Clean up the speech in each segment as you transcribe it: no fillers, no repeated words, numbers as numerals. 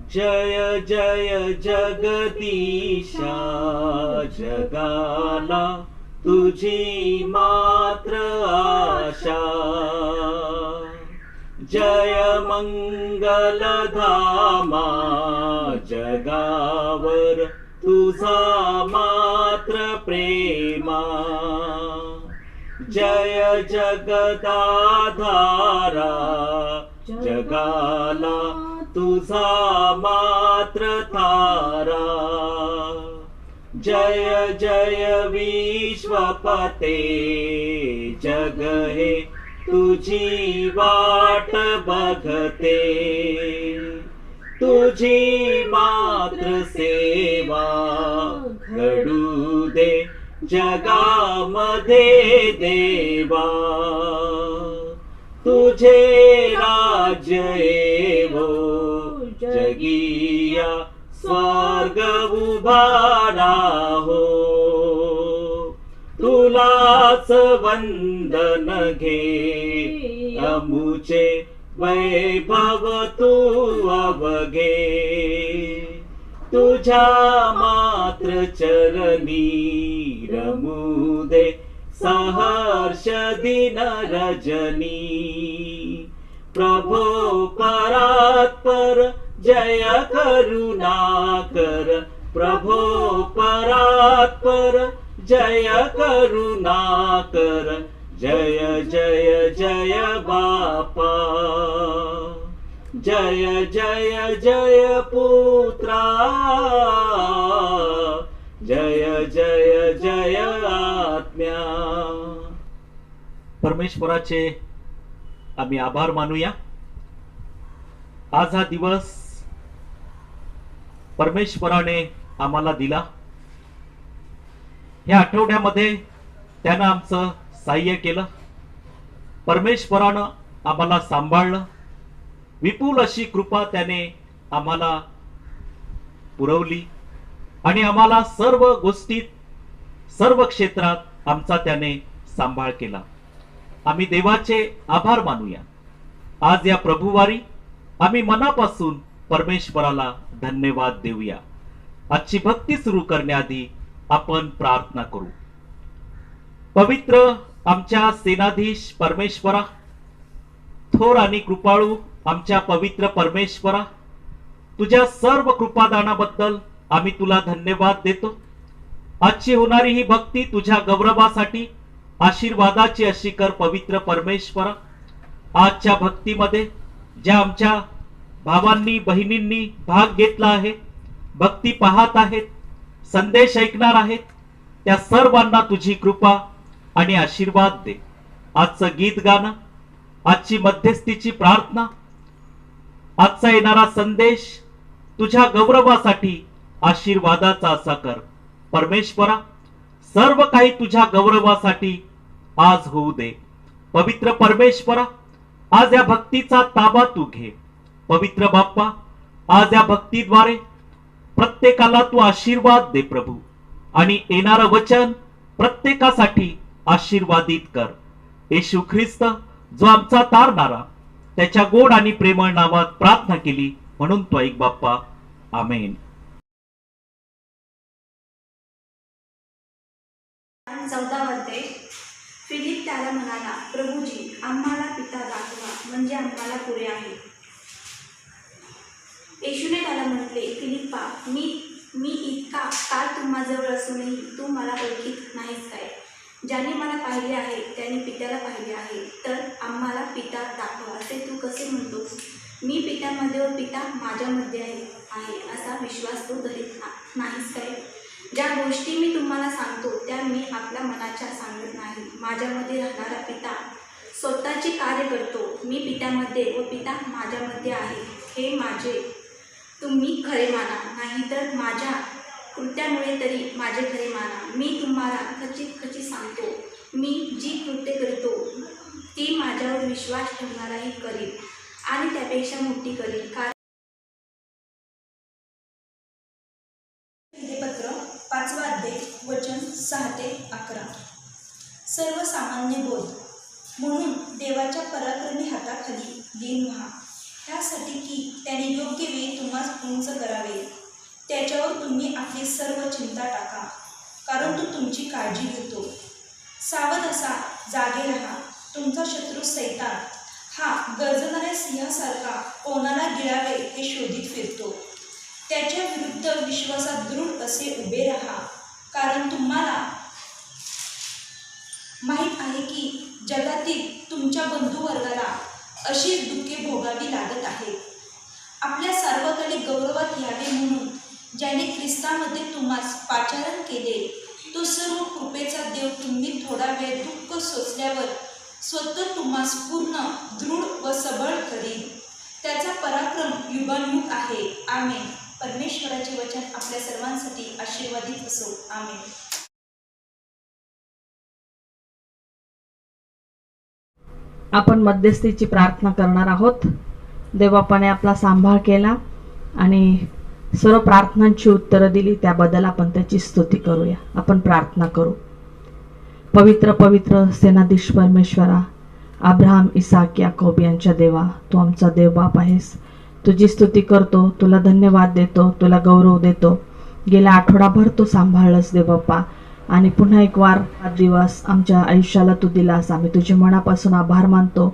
जय जय जगदीशा, जगाला तुझी मात्र आशा. जय मंगल धामा, जगावर तुझा मात्र प्रेमा. जय जगदाधारा, जगाला तुझा मात्र तारा. जय जय विश्वपते, जग हे तुझी वाट बघते. तुझी मात्र सेवा घडू दे जगामध्ये देवा. तुझे राज्य येवो जगिया, स्वर्ग उभारा हो. तुलाच वंदन घे, अमुचे वैभव तू अवघे. तुझ्या मात्र चरणी रमू दे सहर्ष दिन रजनी. प्रभो परात्पर जय करुणाकर, प्रभो परात्पर जय करुणाकर. जय जय जय बापा, जय जय जय पुत्रा. जय जय जय आत्म्या. परमेश्वराचे आम्ही आभार मानूया. आज हा दिवस परमेश्वराने आम्हाला दिला. या आठवड्यामध्ये त्यानं आमचं सहाय्य केलं. परमेश्वरानं आम्हाला सांभाळलं. विपुल अशी कृपा त्याने आम्हाला पुरवली आणि आम्हाला सर्व गोष्टीत, सर्व क्षेत्रात आमचा त्याने सांभाळ केला. आम्ही देवाचे आभार मानूया. आज या प्रभुवारी आम्ही मनापासून परमेश्वराला धन्यवाद देऊया. आजची भक्ती सुरू करण्याआधी आपण प्रार्थना करू. पवित्र आमच्या सेनाधीश परमेश्वरा, थोर आणि कृपाळू आमच्या पवित्र परमेश्वरा, तुझ्या सर्व कृपादानाबद्दल आम्ही तुला धन्यवाद देतो. आजची होणारी ही भक्ती तुझ्या गौरवासाठी आशीर्वादाची अशी कर पवित्र परमेश्वरा. आजच्या भक्तीमध्ये ज्या आमच्या भावांनी बहिणींनी भाग घेतला आहे, भक्ती पाहत आहेत, संदेश ऐकणार आहेत, त्या सर्वांना तुझी कृपा आणि आशीर्वाद दे. आजचं गीत गाणं, आजची मध्यस्थीची प्रार्थना, आजचा येणारा संदेश तुझ्या गौरवासाठी आशीर्वादाचा असा कर परमेश्वरा. सर्व काही तुझ्या गौरवासाठी आज होऊ दे. पवित्र परमेश्वरा, आज या भक्तीचा ताबा तू घे. पवित्र बाप्पा, आज या भक्तीद्वारे प्रत्येकाला तू आशीर्वाद दे प्रभू, आणि येणारं वचन प्रत्येकासाठी आशीर्वादित कर. येशू ख्रिस्त जो आमचा तारणारा, त्याच्या गोड आणि प्रेमळ नावात प्रार्थना केली म्हणून तो ऐक बाप्पा. आमेन. 14 मध्ये फिलिप त्याला म्हणाला, प्रभूजी, आम्हाला पिता दाखवा, म्हणजे आम्हाला पुरे आहे. येशूने त्याला म्हटले, फिलिप्पा, मी इतका काळ तुम्हाजवळ असूनही तू मला ओळखीत नाहीस काय? ज्याने मला पाहिले आहे त्याने पित्याला पाहिले आहे. तर आम्हाला पिता दाखवा असे तू कसे म्हणतोस? मी पित्यामध्ये व पिता माझ्यामध्ये आहे असा विश्वास तू धरीत नाहीस काय? ज्या गोष्टी मी तुम्हाला सांगतो त्या मी आपल्या मनाच्या सांगत नाही. माझ्यामध्ये राहणारा पिता स्वतःची कार्य करतो. मी पित्यामध्ये व पिता माझ्यामध्ये आहे हे माझे तुम्ही खरे माना, नाहीतर माझ्या कृत्यामुळे तरी माझे खरे माना. मी तुम्हाला खचित सांगतो, मी जी कृत्ये करतो ती माझ्यावर विश्वास ठेवणाराही करील आणि त्यापेक्षा मोठी करील. कारण पत्र 5 अध्याय वचन 6 ते 11. सर्वसामान्य बोध म्हणून देवाच्या पराक्रमी हाताखाली लीन व्हा, त्यासाठी की त्याने योग्य योग्य वेळी तुम्हाला उंच करावे. त्याच्यावर तुम्ही आपली सर्व चिंता टाका, कारण तो तुमची काळजी घेतो. सावध असा, जागे रहा. तुमचा शत्रू सैतान हा गरजणाऱ्या सिंहासारखा कोणाला गिळावे हे शोधित फिरतो. त्याच्या विरुद्ध विश्वासात दृढ असे उभे राहा, कारण तुम्हाला माहीत आहे की जगातील तुमच्या बंधुवर्गाला अशीच दुःखे भोगावी लागत आहेत. आपल्या सर्वकडे गौरवात यावे म्हणून ज्याने ख्रिस्तामध्ये तुम्हास पाचारण केले, तो सर्व कृपेचा देव तुम्ही थोडा वेळ दुःख सोसल्यावर स्वतः तुम्हास पूर्ण दृढ व सबळ करील. त्याचा पराक्रम युगानुयुग आहे. आमेन. परमेश्वराचे वचन आपल्या सर्वांसाठी आशीर्वादित असो. आमेन. आपण मध्यस्थीची प्रार्थना करणार आहोत. देवबापाने आपला सांभाळ केला आणि सर्व प्रार्थनांची उत्तरं दिली, त्याबद्दल आपण त्याची स्तुती करूया. आपण प्रार्थना करू. पवित्र पवित्र सेनाधीश परमेश्वरा, अब्राहम, इसाक, याकोब यांच्या देवा, तू आमचा देवबाप आहेस. तुझी स्तुती करतो, तुला धन्यवाद देतो, तुला गौरव देतो. गेल्या आठवडाभर तू सांभाळलंस देवबाप्पा, आणि पुन्हा एक वार हा दिवस आमच्या आयुष्याला तू दिलास. आम्ही तुझे मनापासून आभार मानतो.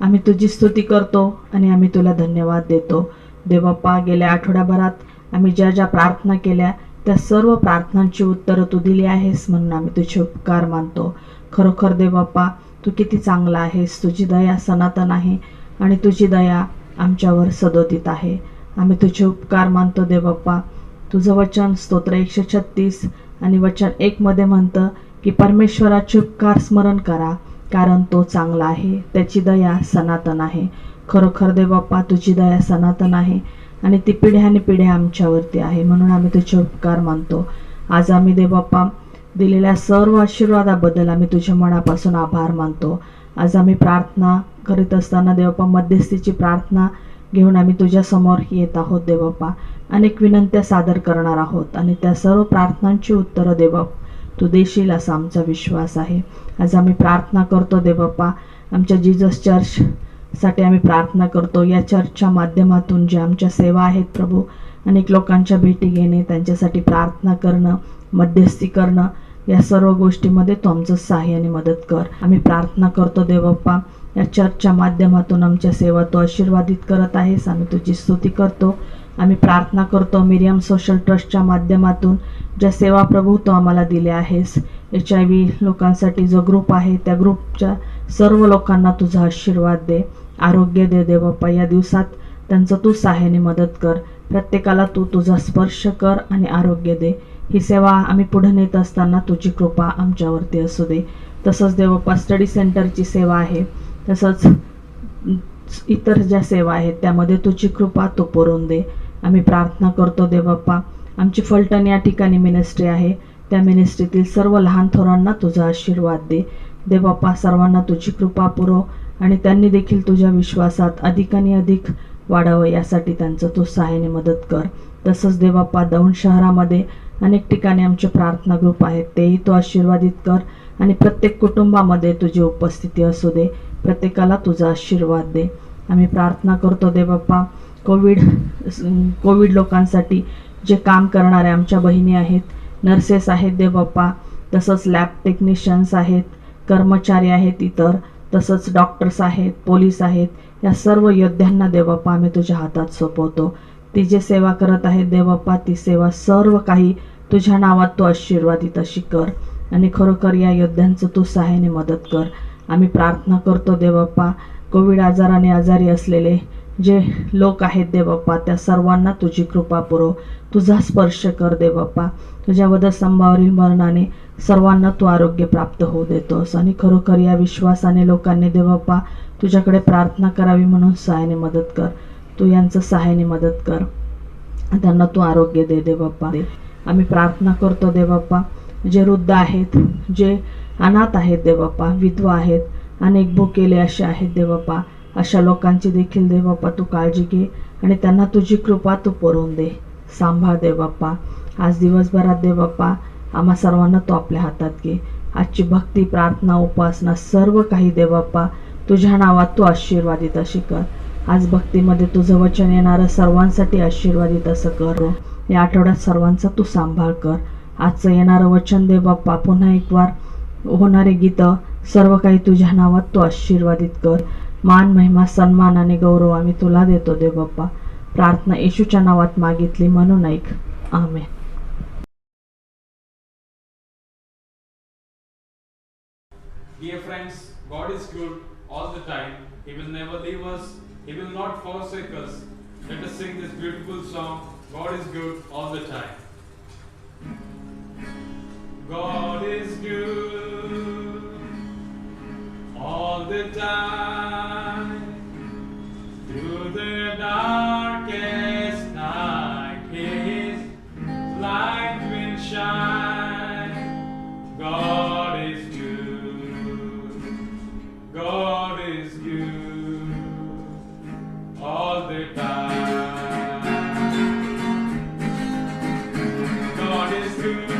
आम्ही तुझी स्तुती करतो आणि आम्ही तुला धन्यवाद देतो. देवबाप्पा, गेल्या आठवड्याभरात आम्ही ज्या ज्या प्रार्थना केल्या त्या सर्व प्रार्थनांची उत्तरं तू दिली आहेस, म्हणून आम्ही तुझे उपकार मानतो. खरोखर देवबाप्पा, तू किती चांगला आहेस. तुझी दया सनातन आहे आणि तुझी दया आमच्यावर सदोदित आहे. आम्ही तुझे उपकार मानतो देवबाप्पा. तुझं वचन स्तोत्र 136 आणि वचन 1 मध्ये म्हणतं की परमेश्वराचे उपकार स्मरण करा, कारण तो चांगला आहे, त्याची दया सनातन आहे. खरोखर देवबाप्पा, तुझी दया सनातन आहे आणि ती पिढ्याने पिढ्या आमच्यावरती आहे, म्हणून आम्ही तुझे उपकार मानतो. आज आम्ही देवबाप्पा दिलेल्या सर्व आशीर्वादाबद्दल आम्ही तुझ्या मनापासून आभार मानतो. आज आम्ही प्रार्थना करीत असताना देवबाप्पा मध्यस्थीची प्रार्थना घेऊन आम्ही तुझ्या समोर येत आहोत देवबाप्पा. अनेक विनंत्या सादर करणार आहोत आणि त्या सर्व प्रार्थनांची उत्तरं देवबाप तू देशील असा आमचा विश्वास आहे. आज आम्ही प्रार्थना करतो देवबाप्पा, आमच्या जीजस चर्चसाठी आम्ही प्रार्थना करतो. या चर्चच्या माध्यमातून ज्या आमच्या सेवा आहेत प्रभू, अनेक लोकांच्या भेटी घेणे, त्यांच्यासाठी प्रार्थना करणं, मध्यस्थी करणं, या सर्व गोष्टीमध्ये तू आमचं सहाय्य आणि मदत कर. आम्ही प्रार्थना करतो देवबाप्पा, या चर्चच्या माध्यमातून आमच्या सेवा तू आशीर्वादित करत आहेस. आम्ही तुझी स्तुती करतो. आम्ही प्रार्थना करतो मिरियम सोशल ट्रस्टच्या माध्यमातून ज्या सेवा प्रभू तू आम्हाला दिल्या आहेस, HIV लोकांसाठी जो ग्रुप आहे त्या ग्रुपच्या सर्व लोकांना तुझा आशीर्वाद दे, आरोग्य दे देवबाप्पा. या दिवसात त्यांचं तू सहाय्याने मदत कर. प्रत्येकाला तू तुझा स्पर्श कर आणि आरोग्य दे. ही सेवा आम्ही पुढे नेत असताना तुझी कृपा आमच्यावरती असू दे. तसंच देवबाप्पा स्टडी सेंटरची सेवा आहे, तसंच इतर ज्या सेवा आहेत त्यामध्ये तुझी कृपा तू पुरवून दे. आम्ही प्रार्थना करतो देवबाप्पा, आमची फलटण या ठिकाणी मिनिस्ट्री आहे, त्या मिनिस्ट्रीतील सर्व लहान थोरांना तुझा आशीर्वाद दे देवबाप्पा. सर्वांना तुझी कृपा पुरव आणि त्यांनी देखील तुझ्या विश्वासात अधिक आणि अधिक वाढावं, यासाठी त्यांचं तू सहाय्याने मदत कर. तसंच देवबाप्पा दौंड शहरामध्ये अनेक ठिकाणी आमचे प्रार्थना ग्रुप आहेत, तेही तू आशीर्वादित कर आणि प्रत्येक कुटुंबामध्ये तुझी उपस्थिती असू दे. प्रत्येकाला तुझा आशीर्वाद दे. आम्ही प्रार्थना करतो देवबाप्पा, कोविड लोकांसाठी जे काम करणारे आमच्या बहिणी आहेत, नर्सेस आहेत देवबाप्पा, तसंच लॅब टेक्निशियन्स आहेत, कर्मचारी आहेत इतर, तसंच डॉक्टर्स आहेत, पोलीस आहेत, या सर्व योद्ध्यांना देवबाप्पा आम्ही तुझ्या हातात सोपवतो. ती जे सेवा करत आहेत देवबाप्पा, ती सेवा सर्व काही तुझ्या नावात तू आशीर्वादित अशी कर आणि खरोखर या योद्ध्यांचं तू सहाय्याने मदत कर. आम्ही प्रार्थना करतो देवबाप्पा, कोविड आजाराने आजारी असलेले जे लोक आहेत देवबाप्पा, त्या सर्वांना तुझी कृपा पुरव, तुझा स्पर्श कर देवबाप्पा. तुझ्या वधस्तंभावरील मरणाने सर्वांना तू आरोग्य प्राप्त होऊ देतोस आणि खरोखर या विश्वासाने लोकांनी देवबाप्पा तुझ्याकडे प्रार्थना करावी, म्हणून सहाय्याने मदत कर. तू यांचं सहाय्याने मदत कर, त्यांना तू आरोग्य दे देवबाप्पा. आम्ही प्रार्थना करतो देवबाप्पा, जे वृद्ध आहेत, जे अनाथ आहेत देवबाप्पा, विधवा आहेत, अनेक भुकेले असे आहेत देवबाप्पा, अशा लोकांची देखील देवबाप्पा तू काळजी घे आणि त्यांना तुझी कृपा तू पुरवून दे. सांभाळ देवबाप्पा. आज दिवसभरात देवबाप्पा आम्हा सर्वांना तू आपल्या हातात घे. आजची भक्ती, प्रार्थना, उपासना सर्व काही देवबाप्पा तुझ्या नावात तू आशीर्वादित अशी कर. आज भक्तीमध्ये तुझं वचन येणारं सर्वांसाठी आशीर्वादित असं कर. या आठवड्यात सर्वांचा तू सांभाळ कर. आजचं येणारं वचन दे बाप्पा, पुन्हा एक वार होणारे गीतं सर्व काही तुझ्या नावात तू आशीर्वादित कर. मान, महिमा, सन्मान आणि गौरव आम्ही तुला देतो देव बाप्पा. प्रार्थना येशूच्या नावात मागितली म्हणून ऐक. आमेन. Dear friends, God is good all the time. He will never leave us. He will not forsake us. Let us sing this beautiful song, God is good all the time. God is good all the time. Through the darkest night, His light will shine. God is good. God is good all the time. God is good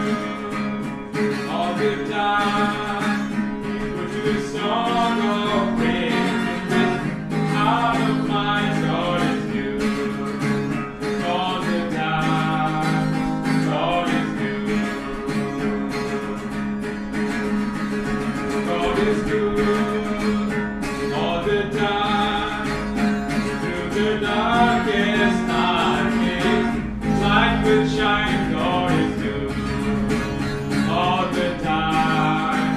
all the time. He puts His song of praise in this heart of mine. God is good all the time. God is good. God is good all the time. Through the darkest night, His light will shine. God is good all the time.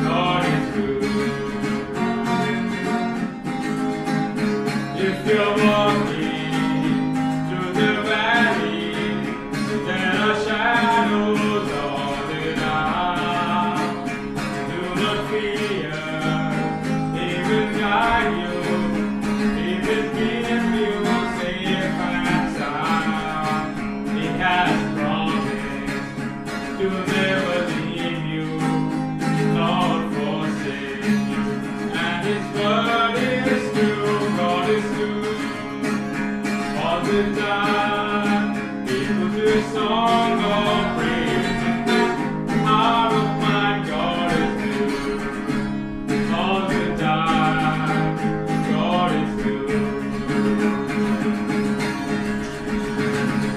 God is good. If you're walking through the valley, there are shadows all around. Do not fear, He will guide you. He will keep you safe and sound. He has promised to never leave you nor forsake you. And His word is true. God is good all the time. He puts His song of praise in this heart of mine. God is good all the time. God is good.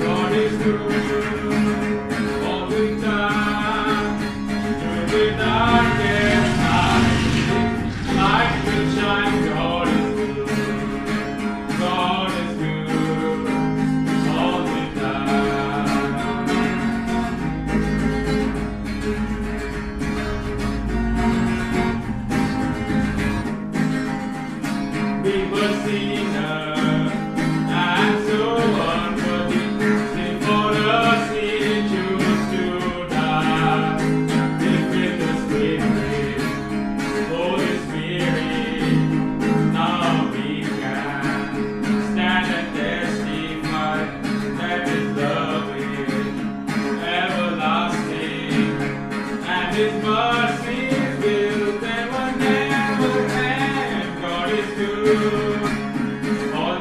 God is good all the time. Through the darkest night, His light will shine. God is good. God is good all the time. We were sinners and so unworthy. Sin for us He chose to die. Live with the Spirit, Holy Spirit. Now we can stand and testify that His love is everlasting and His mercies will never end. God is good all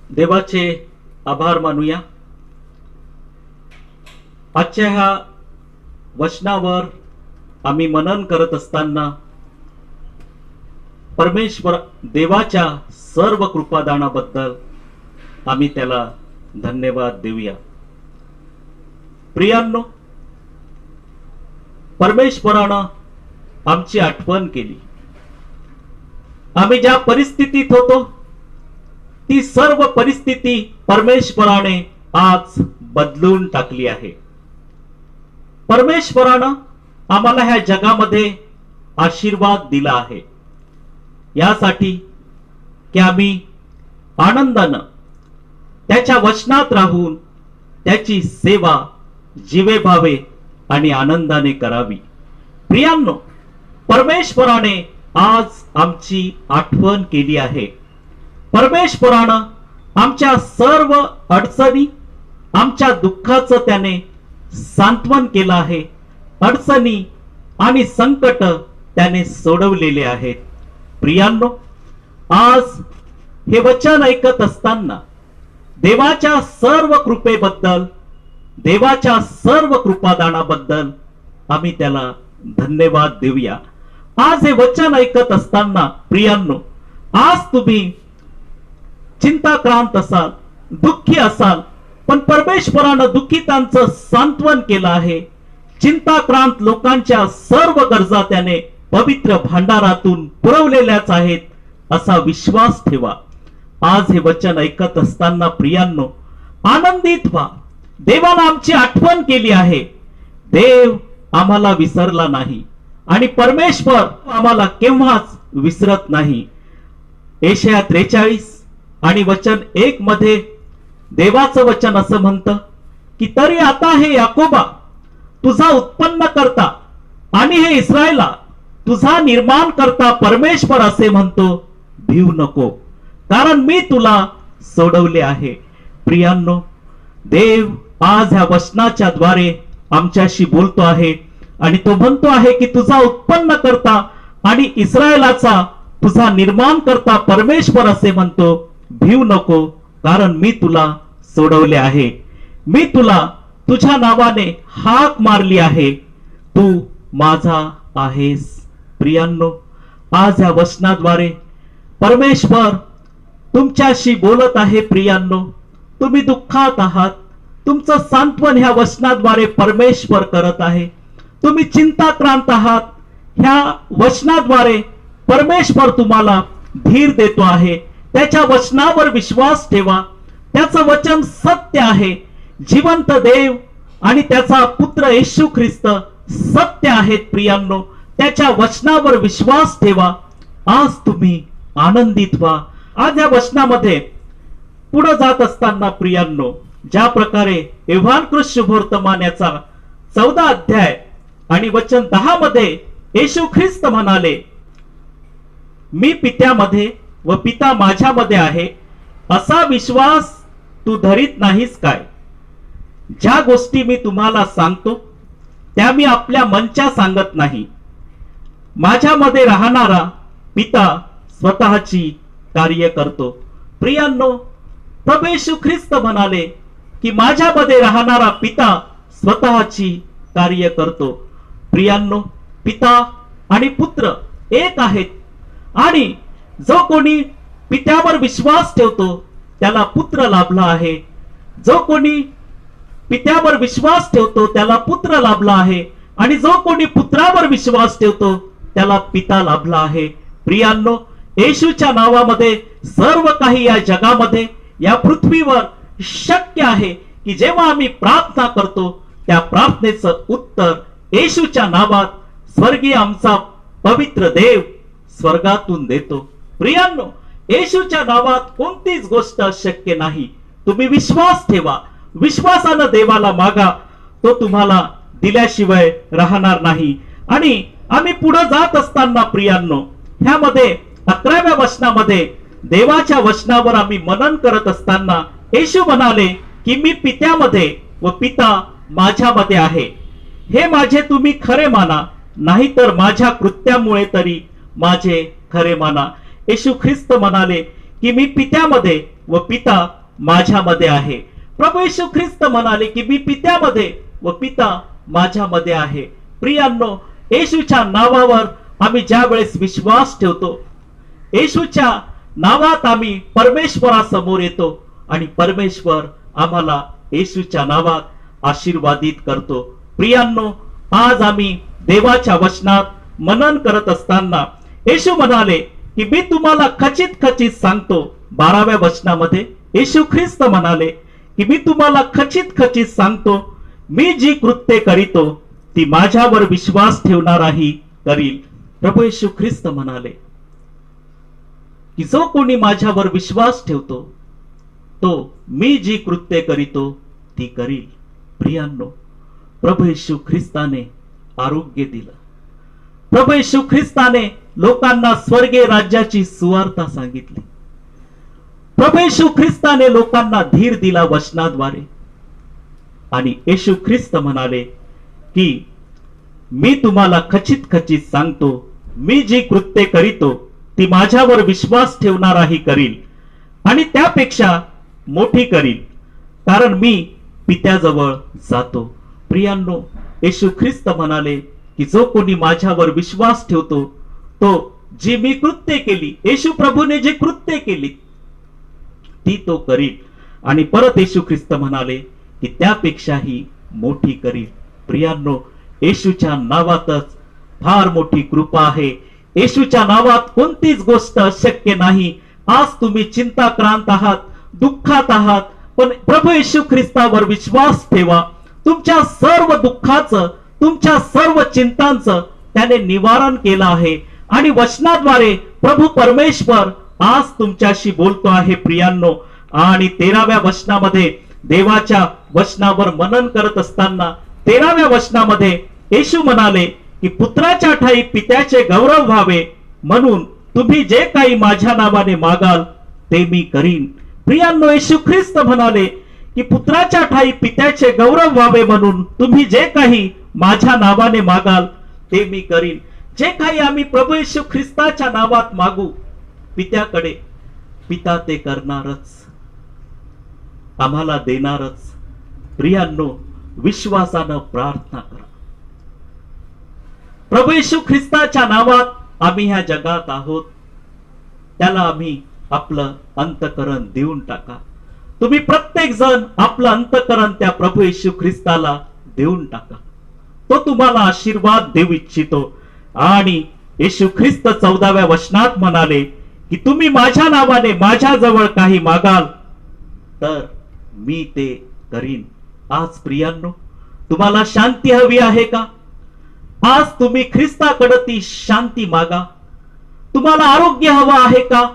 देवाचे आभार मानूया. आजच्या ह्या वचनावर आम्ही मनन करत असताना परमेश्वर देवाच्या सर्व कृपादानाबद्दल आम्ही त्याला धन्यवाद देऊया. प्रियांनो, परमेश्वरानं आमची आठवण केली. आम्ही ज्या परिस्थितीत होतो ती सर्व परिस्थिती परमेश्वराने आज बदलून टाकली आहे. परमेश्वरानं आम्हाला ह्या जगामध्ये आशीर्वाद दिला आहे यासाठी की आम्ही आनंदानं त्याच्या वचनात राहून त्याची सेवा जीवेभावे आणि आनंदाने करावी. प्रियांनो, परमेश्वराने आज आमची आठवण केली आहे. परमेश्वरानं आमच्या सर्व अडचणी, आमच्या दुःखाचं त्याने सांत्वन केलं आहे. अडचणी आणि संकट त्याने सोडवलेले आहेत. प्रियांनो, आज हे वचन ऐकत असताना देवाच्या सर्व कृपेबद्दल, देवाच्या सर्व कृपादानाबद्दल आम्ही त्याला धन्यवाद देऊया. आज हे वचन ऐकत असताना प्रियांनो, आज तुम्ही चिंताक्रांत असाल, दुःखी असाल, पण परमेश्वरानं दुःखितांचं सांत्वन केलं आहे. चिंताक्रांत लोकांच्या सर्व गरजा त्याने पवित्र भांडारातून पुरवलेल्याच आहेत असा विश्वास ठेवा. आज हे वचन ऐकत असताना प्रियांनो, आनंदित व्हा. देवाला आमची आठवण केली आहे. देव आम्हाला विसरला नाही आणि परमेश्वर आम्हाला केव्हाच विसरत नाही. यशाया 43 आणि वचन 1 मध्ये देवाचं वचन असं म्हणतं की तरी आता हे याकोबा तुझा उत्पन्न करता आणि हे इस्रायला तुझा निर्माण करता परमेश्वर असे म्हणतो, भिऊ नको, कारण मी तुला सोडवले आहे. प्रियांनो, देव आज ह्या वचनाच्या द्वारे आमच्याशी बोलतो आहे आणि तो म्हणतो आहे की तुझा उत्पन्न करता आणि इस्रायलाचा तुझा निर्माण करता परमेश्वर असे म्हणतो, भिऊ नको, कारण मी तुला सोडवले आहे. मी तुला तुझ्या नावाने हाक मारली आहे, तू माझा आहेस. प्रियांनो, आज या वचनाद्वारे परमेश्वर तुमच्याशी बोलत आहे. प्रियांनो, तुम्ही दुःखात आहात, तुमचं सांत्वन ह्या वचनाद्वारे परमेश्वर करत आहे. तुम्ही चिंताक्रांत आहात, ह्या वचनाद्वारे परमेश्वर तुम्हाला धीर देतो आहे. त्याच्या वचनावर विश्वास ठेवा. त्याचं वचन सत्य आहे. जिवंत देव आणि त्याचा पुत्र येशू ख्रिस्त सत्य आहेत. प्रियांनो, त्याच्या वचनावर विश्वास ठेवा. आज तुम्ही आनंदित व्हा. आज या वचनामध्ये पुढे जात असताना प्रियांनो, ज्या प्रकारे योहान शुभवर्तमान याचा 14 अध्याय आणि वचन 10 मध्ये येशू ख्रिस्त म्हणाले, मी पित्यामध्ये व पिता माझ्यामध्ये आहे, असा विश्वास तू धरीत नाहीस काय? ज्या गोष्टी मी तुम्हाला सांगतो त्या मी आपल्या मनच्या सांगत नाही. माझ्यामध्ये राहणारा पिता स्वतःची कार्य करतो. प्रियांनो, प्रभू येशू ख्रिस्त म्हणाले की माझ्यामध्ये राहणारा पिता स्वतःची कार्य करतो. प्रियांनो, पिता आणि पुत्र एक आहेत आणि जो कोणी पित्यावर विश्वास ठेवतो त्याला पुत्र लाभला आहे. जो कोणी पित्यावर विश्वास ठेवतो त्याला पुत्र लाभला आहे आणि जो कोणी पुत्रावर विश्वास ठेवतो त्याला पिता लाभला आहे. प्रियांनो, येशूच्या नावामध्ये सर्व काही या जगामध्ये, या पृथ्वीवर शक्य आहे की जेव्हा आम्ही प्रार्थना करतो त्या प्रार्थनेचं उत्तर येशूच्या नावात स्वर्गीय आमचा पवित्र देव स्वर्गातून देतो. प्रियांनो, येशूच्या नावात कोणतीच गोष्ट अशक्य नाही. तुम्ही विश्वास ठेवा. विश्वासानं देवाला मागा, तो तुम्हाला दिल्याशिवाय राहणार नाही. आणि आम्ही पुढे जात असताना प्रियांनो, ह्यामध्ये 11व्या वचनामध्ये देवाच्या वचनावर आम्ही मनन करत असताना येशू म्हणाले की मी पित्यामध्ये व पिता माझ्यामध्ये आहे, हे माझे तुम्ही खरे माना, नाहीतर माझ्या कृत्यामुळे तरी माझे खरे माना. येशू ख्रिस्त म्हणाले की मी पित्यामध्ये व पिता माझ्यामध्ये आहे. प्रभू येशू ख्रिस्त म्हणाले की मी पित्यामध्ये व पिता माझ्यामध्ये आहे. प्रियांनो, येशूच्या नावावर आम्ही ज्या वेळेस विश्वास ठेवतो, येशूच्या नावात आम्ही परमेश्वरासमोर येतो आणि परमेश्वर आम्हाला येशूच्या नावात आशीर्वादित करतो. प्रियांनो, आज आम्ही देवाच्या वचनात मनन करत असताना येशू म्हणाले की मी तुम्हाला खचित खचित सांगतो. 12व्या वचनामध्ये येशू ख्रिस्त म्हणाले की मी तुम्हाला खचित खचित सांगतो, मी जी कृत्ये करीतो ती माझ्यावर विश्वास ठेवणाराही करील. प्रभू येशू ख्रिस्त म्हणाले की जो कोणी माझ्यावर विश्वास ठेवतो तो मी जी कृत्ये करीतो ती करील. प्रियांनो, प्रभू येशू ख्रिस्ताने आरोग्य दिलं. प्रभू येशू ख्रिस्ताने लोकांना स्वर्गीय राज्याची सुवार्ता सांगितली. प्रभू येशू ख्रिस्ताने लोकांना धीर दिला वचनाद्वारे. आणि येशू ख्रिस्त म्हणाले की मी तुम्हाला खचित खचित सांगतो, मी जी कृत्ये करीतो ती माझ्यावर विश्वास ठेवणाराही करील आणि त्यापेक्षा मोठी करील, कारण मी पित्याजवळ जातो. प्रियांनो, येशू ख्रिस्त म्हणाले की जो कोणी माझ्यावर विश्वास ठेवतो तो जी मी कृत्ये केली, येशू प्रभूने जी कृत्ये केली ती तो करील. आणि परत येशू ख्रिस्त म्हणाले की त्यापेक्षाही मोठी करील. प्रियांनो, येशूच्या नावातच फार मोठी कृपा आहे. येशूच्या नावात कोणतीच गोष्ट अशक्य नाही. आज तुम्ही चिंताक्रांत आहात, दुःखात आहात, पण प्रभू येशू ख्रिस्तावर विश्वास ठेवा. तुमच्या सर्व दुःखाचं, तुमच्या सर्व चिंतांचं त्याने निवारण केलं आहे आणि वचनाद्वारे प्रभू परमेश्वर आज तुमच्याशी बोलतो आहे. प्रियांनो, आणि 13व्या वचनामध्ये देवाच्या वचनावर मनन करत असताना 13व्या वचनामध्ये येशू म्हणाले की पुत्राच्या ठाई पित्याचे गौरव व्हावे म्हणून तुम्ही जे काही माझ्या नावाने मागाल ते मी करीन. प्रियांनो, येशू ख्रिस्त म्हणाले की पुत्राच्या ठाई पित्याचे गौरव व्हावे म्हणून तुम्ही जे काही माझ्या नावाने मागाल ते मी करीन. जे काही आम्ही प्रभू येशू ख्रिस्ताच्या नावात मागू पित्याकडे, पिता ते करणारच, आम्हाला देणारच. प्रियांनो, विश्वासानं प्रार्थना करा. प्रभू येशू ख्रिस्ताच्या नावात आम्ही ह्या जगात आहोत, त्याला आम्ही आपलं अंतकरण देऊन टाका. तुम्ही प्रत्येक जण आपलं अंतकरण त्या प्रभू येशू ख्रिस्ताला देऊन टाका. तो तुम्हाला आशीर्वाद देऊ इच्छितो. आणि येशू ख्रिस्त 14व्या वचनात म्हणाले की तुम्ही माझ्या नावाने माझ्याजवळ काही मागाल तर मी ते करीन. आज प्रियांनो, तुम्हाला शांती हवी आहे का? आज तुम्ही ख्रिस्ताकडे ती शांती मागा. तुम्हाला आरोग्य हवं आहे का?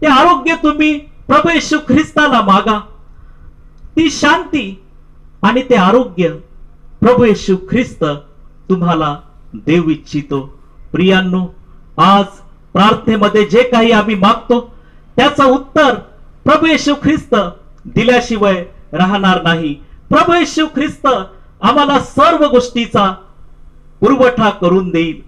ते आरोग्य तुम्ही प्रभू येशू ख्रिस्ताला मागा. ती शांती आणि ते आरोग्य प्रभू येशू ख्रिस्त तुम्हाला देऊ इच्छितो. प्रियांनो, आज प्रार्थनेमध्ये जे काही आम्ही मागतो त्याचं उत्तर प्रभू येशू ख्रिस्त दिल्याशिवाय राहणार नाही. प्रभू येशू ख्रिस्त आम्हाला सर्व गोष्टीचा पुरवठा करून देईल,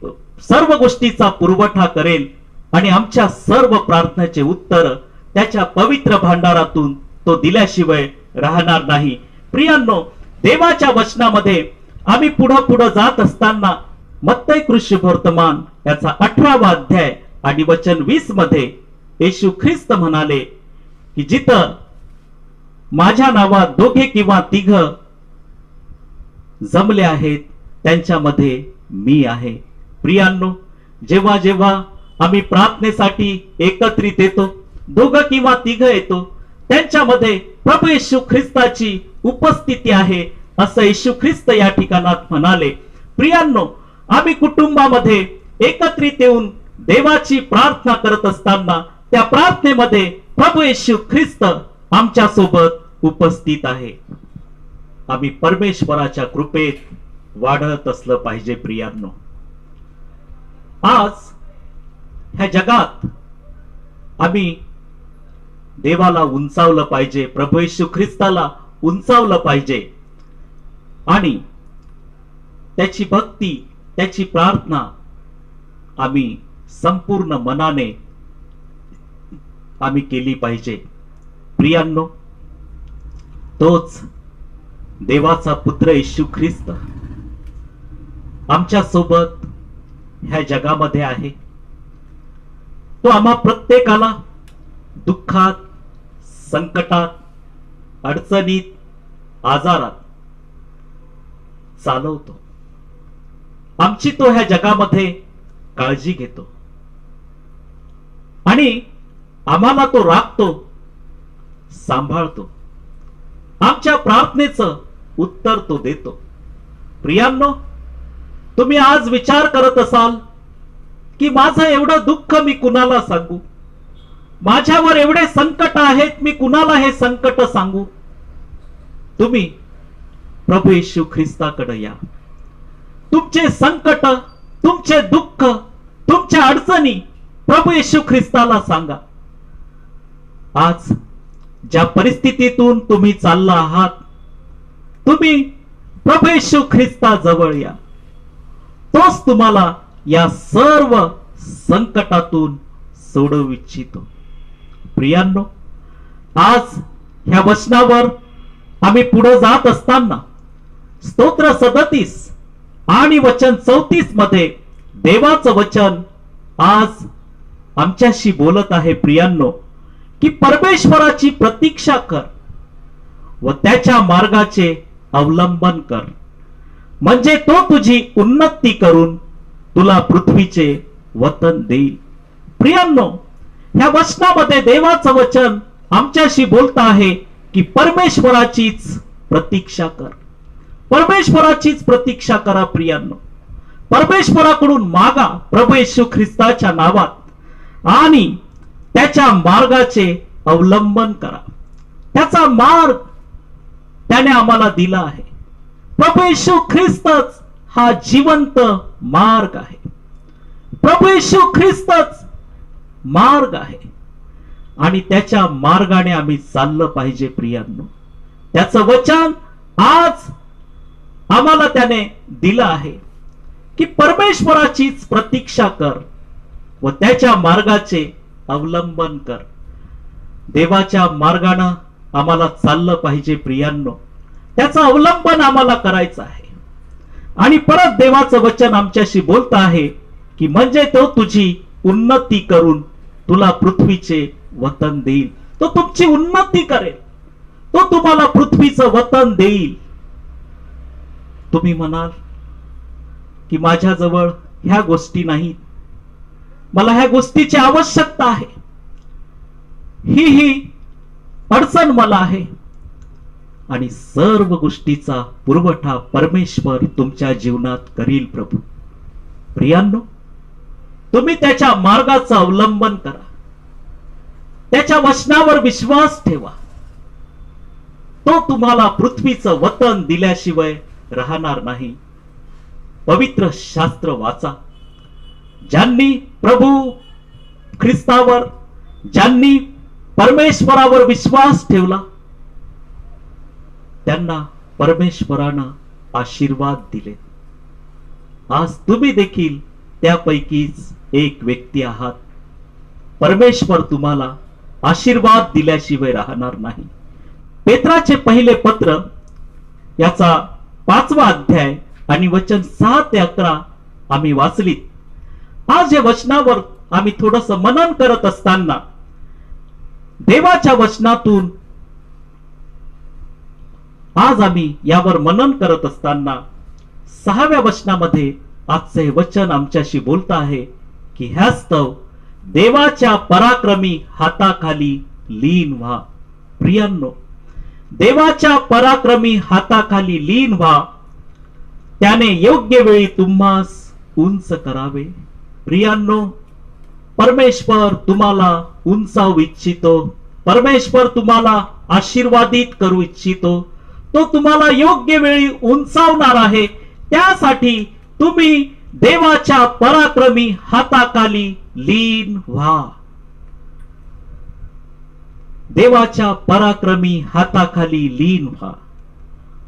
सर्व गोष्टीचा पुरवठा करेल आणि आमच्या सर्व प्रार्थनेचे उत्तर त्याच्या पवित्र भांडारातून तो दिल्याशिवाय राहणार नाही. प्रियांनो, देवाच्या वचनामध्ये आम्ही पुढे जात असताना मत्तई कृष्णवर्तमान याचा 18वा अध्याय आणि वचन 20 मध्ये येशू ख्रिस्त म्हणाले की जिथं माझ्या नावात दोघे किंवा तिघ जमले आहेत त्यांच्यामध्ये मी आहे. प्रियांनो, जेव्हा जेव्हा आम्ही प्रार्थनेसाठी एकत्रित येतो, दोघं किंवा तिघ येतो, त्यांच्यामध्ये प्रभू येशू ख्रिस्ताची उपस्थिती आहे असं येशू ख्रिस्त या ठिकाणात म्हणाले. प्रियांनो, आम्ही कुटुंबामध्ये एकत्रित येऊन देवाची प्रार्थना करत असताना त्या प्रार्थनेमध्ये प्रभू येशू ख्रिस्त आमच्या सोबत उपस्थित आहे. आम्ही परमेश्वराच्या कृपेत वाढत असलं पाहिजे. प्रियांनो, आज ह्या जगात आम्ही देवाला उंचावलं पाहिजे, प्रभू येशू ख्रिस्ताला उंचावलं पाहिजे आणि त्याची भक्ती, त्याची प्रार्थना आम्ही संपूर्ण मनाने आम्ही केली पाहिजे. प्रियांनो, तोच देवाचा पुत्र येशू ख्रिस्त आमच्या सोबत ह्या जगामध्ये आहे. तो आम्हा प्रत्येकाला दुःखात, संकटात, अडचणीत, आजारात चालवतो. आमची तो ह्या जगामध्ये काळजी घेतो आणि आम्हाला तो राखतो, सांभाळतो. आमच्या प्रार्थनेचं उत्तर तो देतो. प्रियांनो, तुम्ही आज विचार करत असाल की माझं एवढं दुःख मी कुणाला सांगू, माझ्यावर एवढे संकट आहेत, मी कुणाला हे संकट सांगू. तुम्ही प्रभू येशू ख्रिस्ताकडे या. तुमचे संकट, तुमचे दुःख, तुमच्या अडचणी प्रभू येशू ख्रिस्ताला सांगा. आज ज्या परिस्थितीतून तुम्ही चालला आहात, तुम्ही प्रभू येशू ख्रिस्ताजवळ या. तोच तुम्हाला या सर्व संकटातून सोडवू इच्छितो. प्रियांनो, आज ह्या वचनावर आम्ही पुढे जात असताना स्तोत्र 37 आणि वचन 34 मध्ये देवाचं वचन आज आमच्याशी बोलत आहे. प्रियांनो, की परमेश्वराची प्रतीक्षा कर व त्याच्या मार्गाचे अवलंबन कर, म्हणजे तो तुझी उन्नती करून तुला पृथ्वीचे वतन देईल. प्रियांनो, ह्या वचनामध्ये देवाचं वचन आमच्याशी बोलत आहे की परमेश्वराचीच प्रतीक्षा कर. परमेश्वराचीच प्रतीक्षा करा. प्रियांनो, परमेश्वराकडून मागा प्रभू येशू ख्रिस्ताच्या नावात आणि त्याच्या मार्गाचे अवलंबन करा. त्याचा मार्ग त्याने आम्हाला दिला आहे. प्रभू येशू ख्रिस्तच हा जिवंत मार्ग आहे. प्रभू येशू ख्रिस्तच मार्ग आहे आणि त्याच्या मार्गाने आम्ही चाललं पाहिजे. प्रियांनो, त्याचं वचन आज आम्हाला त्याने दिलं आहे की परमेश्वराचीच प्रतीक्षा कर व त्याच्या मार्गाचे अवलंबन कर. देवाच्या मार्गाने आम्हाला चाललं पाहिजे. प्रियांनो, त्याचं अवलंबन आम्हाला करायचं आहे. आणि परत देवाचं वचन आमच्याशी बोलत आहे की म्हणजे तो तुझी उन्नती करून तुला पृथ्वीचे वतन देईल. तो तुमची उन्नती करेल, तो तुम्हाला पृथ्वीचं वतन देईल. तुम्ही म्हणाल की माझ्याजवळ ह्या गोष्टी नाहीत, मला ह्या गोष्टीची आवश्यकता आहे, ही अडचण मला आहे. आणि सर्व गोष्टीचा पुरवठा परमेश्वर तुमच्या जीवनात करील. प्रभू, प्रियांनो, तुम्ही त्याच्या मार्गाचं अवलंबन करा, त्याच्या वचनावर विश्वास ठेवा. तो तुम्हाला पृथ्वीचं वतन दिल्याशिवाय राहणार नाही. पवित्र शास्त्र वाचा. ज्यांनी प्रभू ख्रिस्तावर, ज्यांनी परमेश्वरावर विश्वास ठेवला, त्यांना परमेश्वरानं आशीर्वाद दिले. आज तुम्ही देखील त्यापैकीच एक व्यक्ती आहात. परमेश्वर तुम्हाला आशीर्वाद दिल्याशिवाय राहणार नाही. पेत्राचे पहिले पत्र याचा 5वा अध्याय आणि वचन 6 ते 11 आम्ही वाचलीत. आज या वचनावर आम्ही थोडस मनन करत असताना देवाच्या वचनातून आज आम्ही यावर मनन करत असताना 6व्या वचनामध्ये आजचे हे वचन आमच्याशी बोलत आहे की ह्यास्तव देवाच्या पराक्रमी हाताखाली लीन व्हा. प्रियांनो, देवाच्या पराक्रमी हाताखाली लीन व्हा, त्याने योग्य वेळी तुम्हास उंच करावे. प्रियांनो, परमेश्वर तुम्हाला उंचावू इच्छितो. परमेश्वर तुम्हाला आशीर्वादित करू इच्छितो. तो तुम्हाला योग्य वेळी उंचावणार आहे. त्यासाठी तुम्ही देवाच्या पराक्रमी हाताखाली लीन व्हा. देवाच्या पराक्रमी हाताखाली लीन व्हा.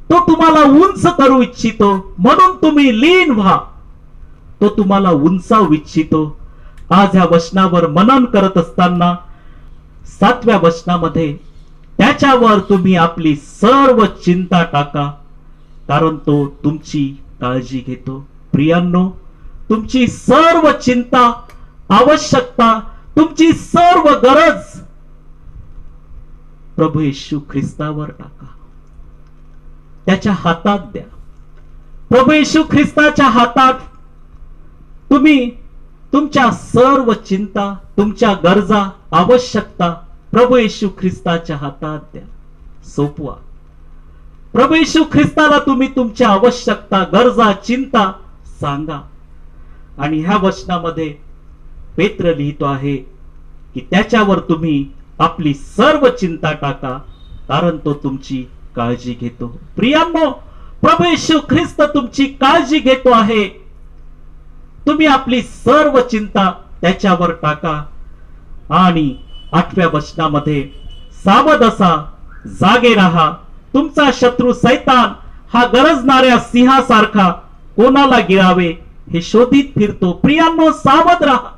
तो तुम्हाला उंच करू इच्छितो, म्हणून तुम्ही लीन व्हा. तो तुम्हाला उंचावू इच्छितो. आज या वचनावर मनन करत असताना 7व्या वचनामध्ये त्याच्यावर तुम्ही आपली सर्व चिंता टाका, कारण तो तुमची काळजी घेतो. प्रियांनो, तुमची सर्व चिंता, आवश्यकता, तुमची सर्व गरज प्रभू येशू ख्रिस्तावर टाका, त्याच्या हातात द्या. प्रभू येशू ख्रिस्ताच्या हातात तुम्ही तुमच्या सर्व चिंता, तुमच्या गरजा, आवश्यकता प्रभू येशू ख्रिस्ताच्या हातात द्या, सोपवा. प्रभू येशू ख्रिस्ताला तुम्ही तुमच्या आवश्यकता, गरजा, चिंता सांगा. आणि ह्या वचनामध्ये पेत्र लिहितो आहे की त्याच्यावर तुम्ही आपली सर्व चिंता टाका, कारण तो तुमची काळजी घेतो. प्रियांनो, प्रभू येशू ख्रिस्त तुमची काळजी घेतो आहे. तुम्ही आपली सर्व चिंता त्याच्यावर टाका. आणि 8व्या वचनामध्ये, सावध असा, जागे राहा, तुमचा शत्रू सैतान हा गरजणाऱ्या सिंहासारखा कोणाला गिळावे हे शोधित फिरतो. प्रियांनो, सावध राहा,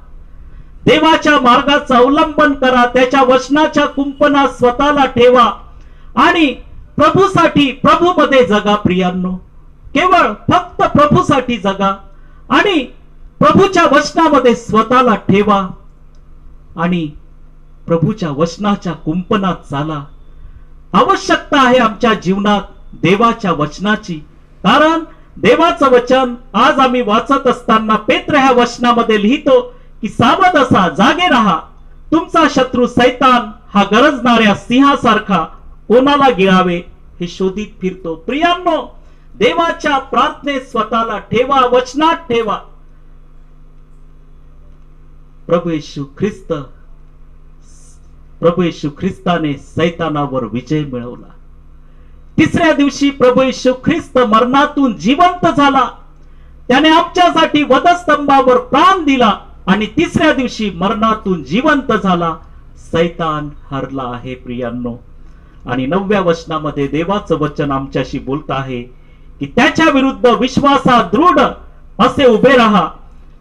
देवाच्या मार्गाचा अवलंबन करा, त्याच्या वचनाच्या कुंपणात स्वतःला ठेवा आणि प्रभूसाठी, प्रभूमध्ये जगा. प्रियांनो, केवळ फक्त प्रभूसाठी जगा आणि प्रभूच्या वचनामध्ये स्वतःला ठेवा आणि प्रभूच्या वचनाच्या कुंपणात चाला. आवश्यकता आहे आमच्या जीवनात देवाच्या वचनाची, कारण देवाचं वचन आज आम्ही वाचत असताना पेत्र ह्या वचनामध्ये लिहितो की सावध असा, जागे राहा, तुमचा शत्रू सैतान हा गरजणाऱ्या सिंहासारखा कोणाला गिळावे हे शोधित फिरतो. प्रियांनो, देवाच्या प्रार्थनेत स्वतःला ठेवा, वचनात ठेवा. प्रभू येशू ख्रिस्ताने सैतानावर विजय मिळवला. तिसऱ्या दिवशी प्रभू येशू ख्रिस्त मरणातून जिवंत झाला. त्याने आमच्यासाठी वधस्तंभावर प्राण दिला आणि तिसऱ्या दिवशी मरणातून जिवंत झाला. सैतान हरला आहे. प्रियांनो, आणि 9व्या वचनामध्ये देवाचं वचन आमच्याशी बोलत आहे की त्याच्या विरुद्ध विश्वासात दृढ असे उभे राहा,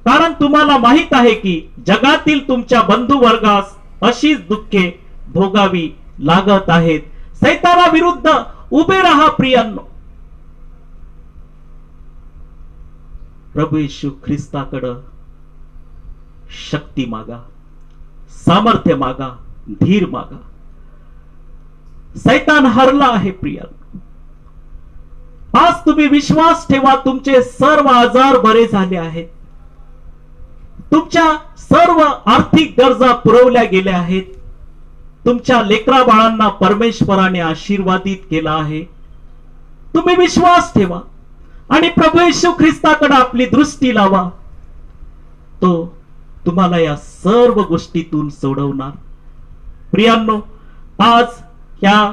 कारण तुम्हाला माहित आहे की जगातील तुमच्या बंधू वर्गास अशीच दुःखे भोगावी लागत आहेत. सैताना विरुद्ध उभे राहा. प्रियांनो, प्रभू येशू ख्रिस्ताकडे शक्ती मागा, सामर्थ्य मागा, धीर मागा. सैतान हरला आहे. प्रियांनो, आज तुम्ही विश्वास ठेवा, तुमचे सर्व आजार बरे झाले आहेत, तुमच्या सर्व आर्थिक गरजा पुरवल्या गेल्या आहेत, तुमच्या लेकरा बाळांना परमेश्वराने आशीर्वादित केला आहे. तुम्ही विश्वास ठेवा आणि प्रभू येशू ख्रिस्ताकडे आपली दृष्टी लावा. तो तुम्हाला या सर्व गोष्टीतून सोडवणार. प्रियांनो, आज या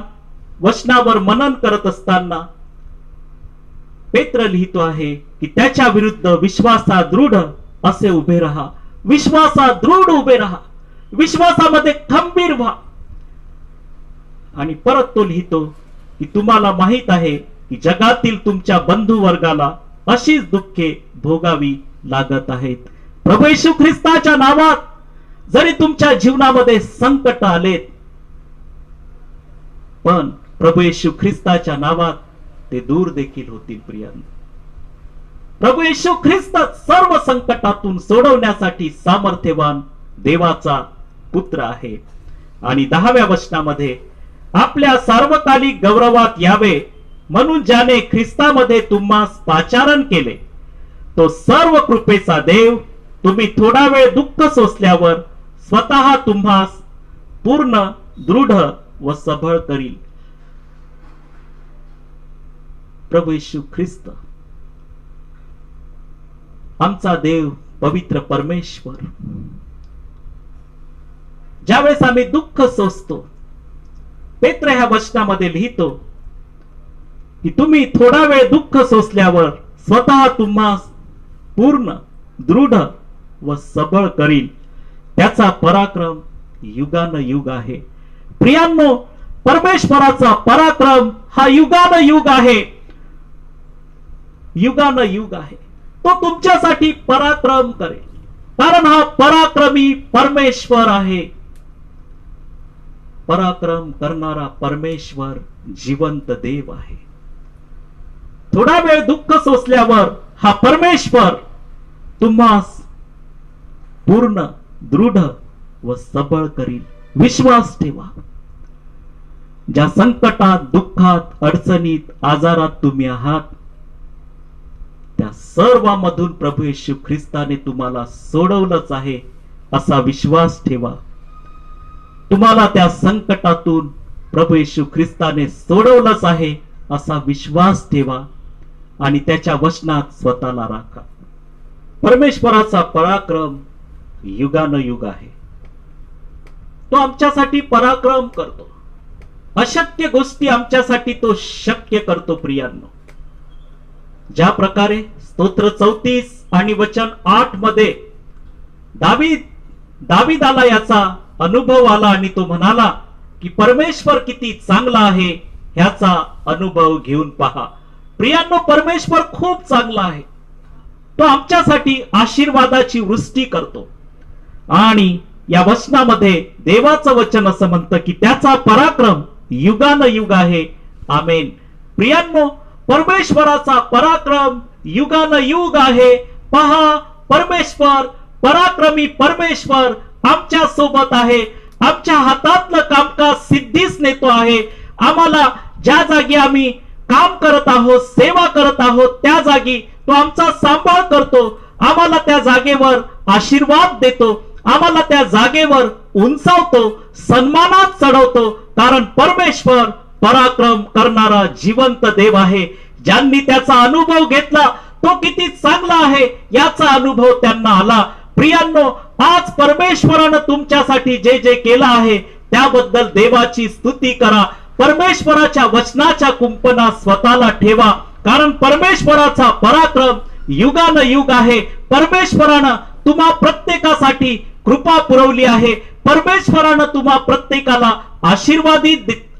वचनावर मनन करत असताना पेत्र लिहितो आहे की त्याच्या विरुद्ध विश्वासात दृढ असे उभे राहा. विश्वासात दृढ उभे राहा, विश्वासामध्ये खंबीर व्हा. आणि परत तो लिहितो की तुम्हाला माहित आहे की जगातील तुमच्या बंधू वर्गाला अशीच दुःखे भोगावी लागत आहेत. प्रभू येशू ख्रिस्ताच्या नावात जरी तुमच्या जीवनामध्ये संकट आलेत, पण प्रभू येशू ख्रिस्ताच्या नावात ते दूर देखील होतील. प्रियांनो, प्रभू येशू ख्रिस्त सर्व संकटातून सोडवण्यासाठी सामर्थ्यवान देवाचा पुत्र आहे. आणि 10व्या वचनामध्ये, आपल्या सार्वकालिक गौरवात यावे म्हणून ज्याने ख्रिस्तामध्ये तुम्हास पाचारण केले, तो सर्व कृपेचा देव तुम्ही थोडा वेळ दुःख सोसल्यावर स्वतः तुम्हास पूर्ण, दृढ व सबळ करील. प्रभू येशू ख्रिस्त आमचा देव, पवित्र परमेश्वर, ज्यावेळेस आम्ही दुःख सोसतो, पेत्र ह्या वचनामध्ये लिहितो की तुम्ही थोडा वेळ दुःख सोसल्यावर स्वतः तुम्हास पूर्ण, दृढ व सबळ करील. त्याचा पराक्रम युगानुयुग आहे. प्रियांनो, परमेश्वराचा पराक्रम हा युगानुयुग आहे. युगानुयुग आहे. तो तुमच्यासाठी पराक्रम करेल, कारण हा पराक्रमी परमेश्वर आहे. पराक्रम करणारा परमेश्वर जिवंत देव आहे. थोडा वेळ दुःख सोसल्यावर हा परमेश्वर तुम्हास पूर्ण दृढ व सबळ करील. विश्वास ठेवा. ज्या संकटात, दुःखात, अडचणीत, आजारात तुम्ही आहात, त्या सर्वांमधून प्रभू येशू ख्रिस्ताने तुम्हाला सोडवलंच आहे असा विश्वास ठेवा. तुम्हाला त्या संकटातून प्रभू येशू ख्रिस्ताने सोडवलंच आहे असा विश्वास ठेवा आणि त्याच्या वचनात स्वतःला राखा. परमेश्वराचा पराक्रम युगानुयुग आहे. तो आमच्यासाठी पराक्रम करतो. अशक्य गोष्टी आमच्यासाठी तो शक्य करतो. प्रियांनो, ज्या प्रकारे स्तोत्र 34 आणि वचन 8 मध्ये दावीदाला याचा अनुभव आला आणि तो म्हणाला की परमेश्वर किती चांगला आहे ह्याचा अनुभव घेऊन पहा. प्रियांनो, परमेश्वर खूप चांगला आहे. तो आमच्यासाठी आशीर्वादाची वृष्टी करतो आणि या वचनामध्ये देवाचं वचन असं म्हणतं की त्याचा पराक्रम युगानुयुग आहे. आमेन. प्रियांनो, परमेश्वराचा पराक्रम युगानुयुग आहे. पहा, परमेश्वर पराक्रमी परमेश्वर आमच्या सोबत आहे. आमच्या हातातलं कामकाज सिद्धीस नेतो आहे. आम्हाला ज्या जागी आम्ही काम करत आहोत, सेवा करत आहोत, त्या जागी तो आमचा सांभाळ करतो. आम्हाला त्या जागेवर आशीर्वाद देतो. आम्हाला त्या जागेवर उंचावतो, सन्मानात चढवतो. कारण परमेश्वर पराक्रम करणारा जिवंत देव आहे. ज्यांनी त्याचा अनुभव घेतला तो किती चांगला आहे याचा अनुभव त्यांना आला. प्रियांनो, आज परमेश्वरानं तुमच्यासाठी जे जे केलं आहे त्याबद्दल देवाची स्तुती करा. परमेश्वराच्या वचनाच्या कुंपणात स्वतःला ठेवा. कारण परमेश्वराचा पराक्रम युगानुयुग आहे. परमेश्वरानं तुम्हा प्रत्येकासाठी कृपा पुरवली आहे. परमेश्वरानं तुम्हा प्रत्येकाला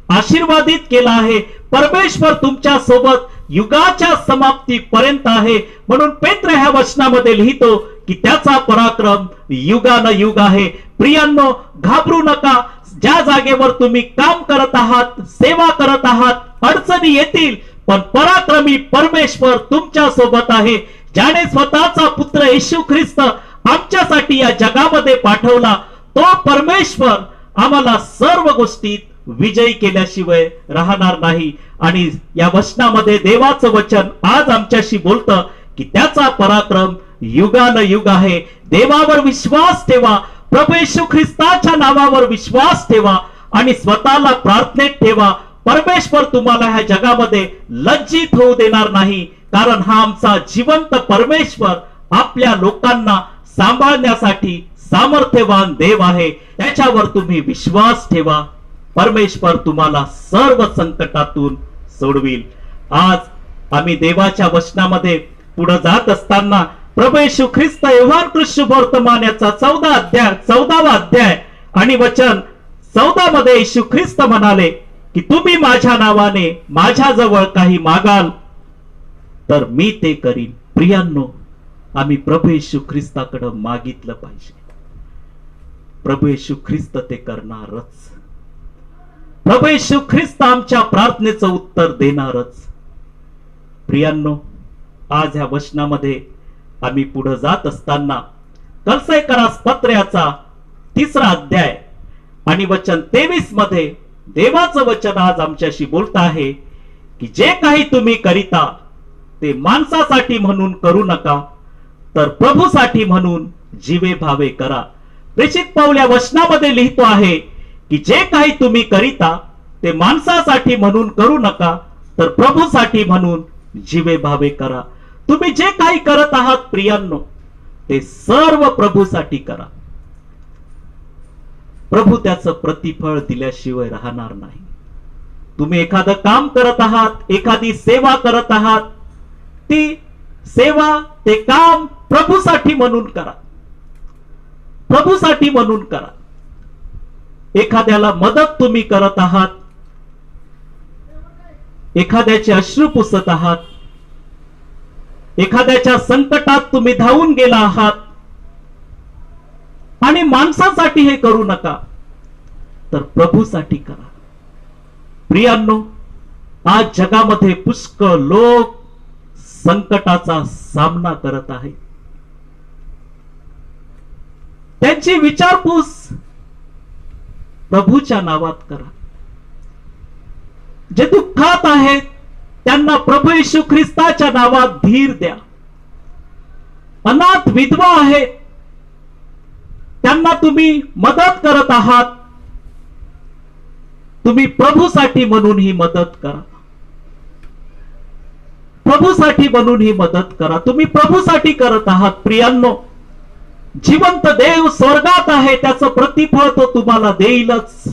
आशीर्वादित केला आहे. परमेश्वर तुमच्या सोबत युगाच्या समाप्तीपर्यंत आहे. म्हणून पेत्र ह्या वचनामध्ये लिहितो की त्याचा पराक्रम युगानुयुग आहे. प्रियांनो, घाबरू नका. ज्या जागेवर तुम्ही काम करत आहात, सेवा करत आहात, अडचणी येतील, पण पराक्रमी परमेश्वर तुमच्या सोबत आहे. ज्याने स्वतःचा पुत्र येशू ख्रिस्त आमच्यासाठी या जगामध्ये पाठवला, तो परमेश्वर आम्हाला सर्व गोष्टीत विजयी केल्याशिवाय राहणार नाही. आणि या वचनामध्ये देवाचं वचन आज आमच्याशी बोलतं की त्याचा पराक्रम युगानुयुग आहे. देवावर विश्वास ठेवा. प्रभू येशू ख्रिस्ताच्या नावावर विश्वास ठेवा आणि स्वतःला प्रार्थनेत ठेवा. परमेश्वर तुम्हाला ह्या जगामध्ये लज्जित होऊ देणार नाही. कारण हा आमचा जिवंत परमेश्वर आपल्या लोकांना सांभाळण्यासाठी सामर्थ्यवान देव आहे. त्याच्यावर तुम्ही विश्वास ठेवा. परमेश्वर तुम्हाला सर्व संकटातून सोडविल. आज आम्ही देवाच्या वचनामध्ये पुढे जात असताना प्रभू येशू ख्रिस्त योहान शुभवर्तमान याचा 14वा अध्याय आणि वचन 14 मध्ये येशू ख्रिस्त म्हणाले की तुम्ही माझ्या नावाने माझ्याजवळ काही मागाल तर मी ते करीन. प्रियांनो, आम्ही प्रभू येशू ख्रिस्ताकडे मागितलं पाहिजे. प्रभू येशू ख्रिस्त ते करणारच. प्रभू येशू ख्रिस्त आमच्या प्रार्थनेचं उत्तर देणारच. प्रियांनो, आज ह्या वचनामध्ये आम्ही पुढे जात असताना कलसेकरास पत्र्याचा 3रा अध्याय आणि वचन 23 मध्ये देवाचं वचन आज आमच्याशी बोलत आहे की जे काही तुम्ही करिता ते माणसासाठी म्हणून करू नका, तर प्रभूसाठी म्हणून जीवे भावे करा. प्रेषित पाऊल या वचनामध्ये लिहितो आहे की जे काही तुम्ही करिता ते माणसासाठी म्हणून करू नका, तर प्रभूसाठी म्हणून जीवे भावे करा. तुम्ही जे काही करत आहात प्रियांनो, ते सर्व प्रभूसाठी करा. प्रभू त्याचं प्रतिफळ दिल्याशिवाय राहणार नाही. तुम्ही एखादं काम करत आहात, एखादी सेवा करत आहात, ती सेवा, ते काम प्रभूसाठी म्हणून करा. प्रभूसाठी म्हणून करा. एखाद्याला मदत तुम्ही करत आहात, एखाद्याचे अश्रू पुसत आहात, एखाद्याच्या संकटात तुम्ही धावून गेला आहात आणि माणसासाठी हे करू नका. तर प्रभूसाठी करा. प्रियांनो, आज जगामध्ये पुष्कळ लोक संकटाचा सामना करत आहेत. त्यांची विचारपूस प्रभूच्या नावात करा. जे दुःखात आहेत त्यांना प्रभू येशू ख्रिस्ताच्या नावात धीर द्या. अनाथ विधवा आहेत त्यांना तुम्ही मदत करत आहात. तुम्ही प्रभूसाठी म्हणून ही मदत करा. प्रभूसाठी म्हणून ही मदत करा. तुम्ही प्रभूसाठी करत आहात. प्रियांनो, जिवंत देव स्वर्गात आहे, त्याचं प्रतिफळ तो तुम्हाला देईलच.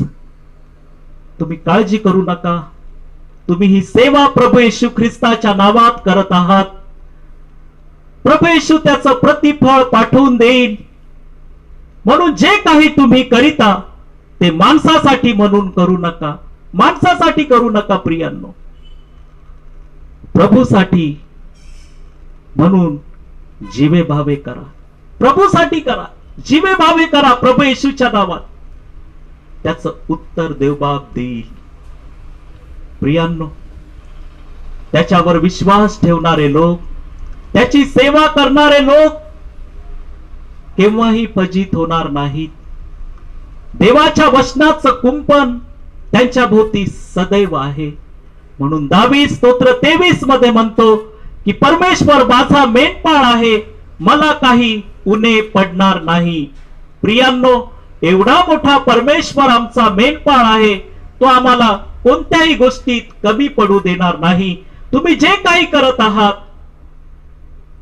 तुम्ही काळजी करू नका. तुम्ही ही सेवा प्रभू येशू ख्रिस्ताच्या नावात करत आहात. प्रभू येशू त्याचं प्रतिफळ पाठवून देईल. म्हणून जे काही तुम्ही करीता ते माणसासाठी म्हणून करू नका. माणसासाठी करू नका प्रियांनो, प्रभूसाठी म्हणून जीवे भावे करा. प्रभूसाठी करा, जीवे भावे करा प्रभू येशूच्या नावात. त्याचं उत्तर देवबाप देईल. प्रियांनो, त्याच्यावर विश्वास ठेवणारे लोक, त्याची सेवा करणारे लोक केव्हाही फजित होणार नाहीत. देवाच्या वचनाचं कुंपण त्यांच्या भोवती सदैव आहे. म्हणून दावीद स्तोत्र 23 मध्ये म्हणतो की परमेश्वर माझा मेंढपाळ आहे, मला काही उणे पडणार नाही. प्रियांनो, एवढा मोठा परमेश्वर आमचा मेंढपाळ आहे, तो आम्हाला कोणत्याही गोष्टीत कमी पडू देणार नाही. तुम्ही जे काही करत आहात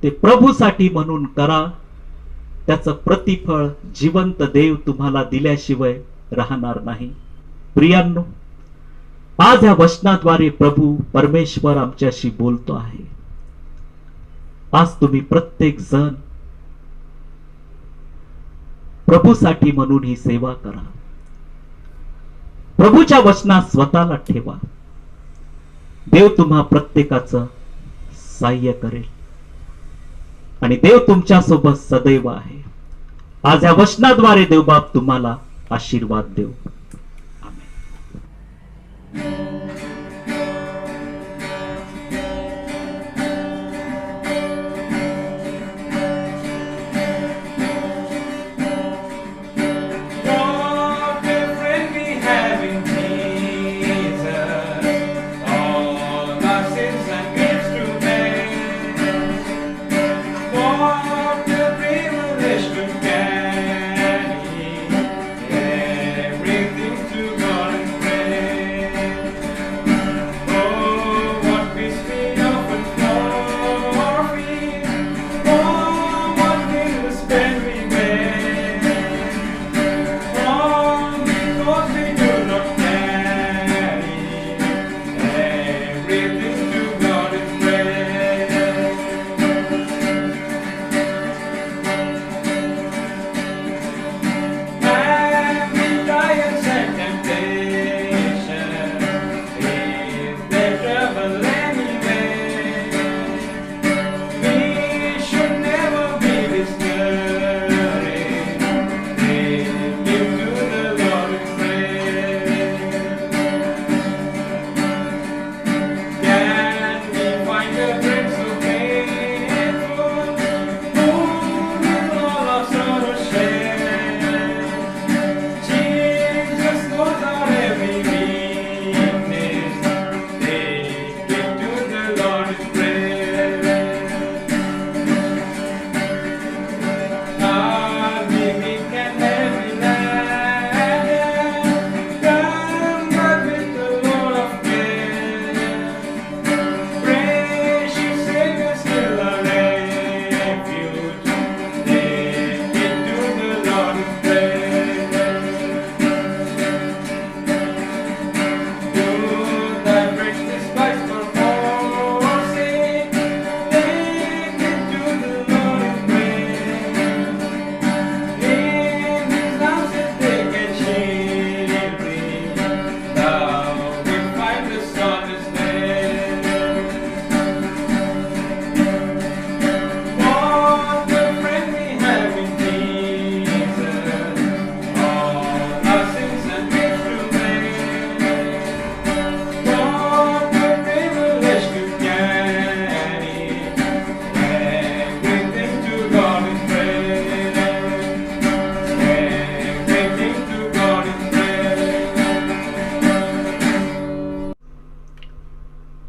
ते प्रभूसाठी म्हणून करा. त्याचं प्रतिफळ जिवंत देव तुम्हाला दिल्याशिवाय राहणार नाही. प्रियांनो, आज या वचनाद्वारे प्रभू परमेश्वर आमच्याशी बोलतो आहे. आज तुम्ही प्रत्येक जण प्रभूसाठी म्हणून ही सेवा करा. प्रभूच्या वचनात स्वतःला ठेवा. देव तुम्हा प्रत्येकाचं सहाय्य करेल आणि देव तुमच्या सोबत सदैव आहे. आज या वचनाद्वारे देवबाप तुम्हाला आशीर्वाद देव. What a friend we have in Jesus, all our sins and griefs to bear. What a privilege to carry everything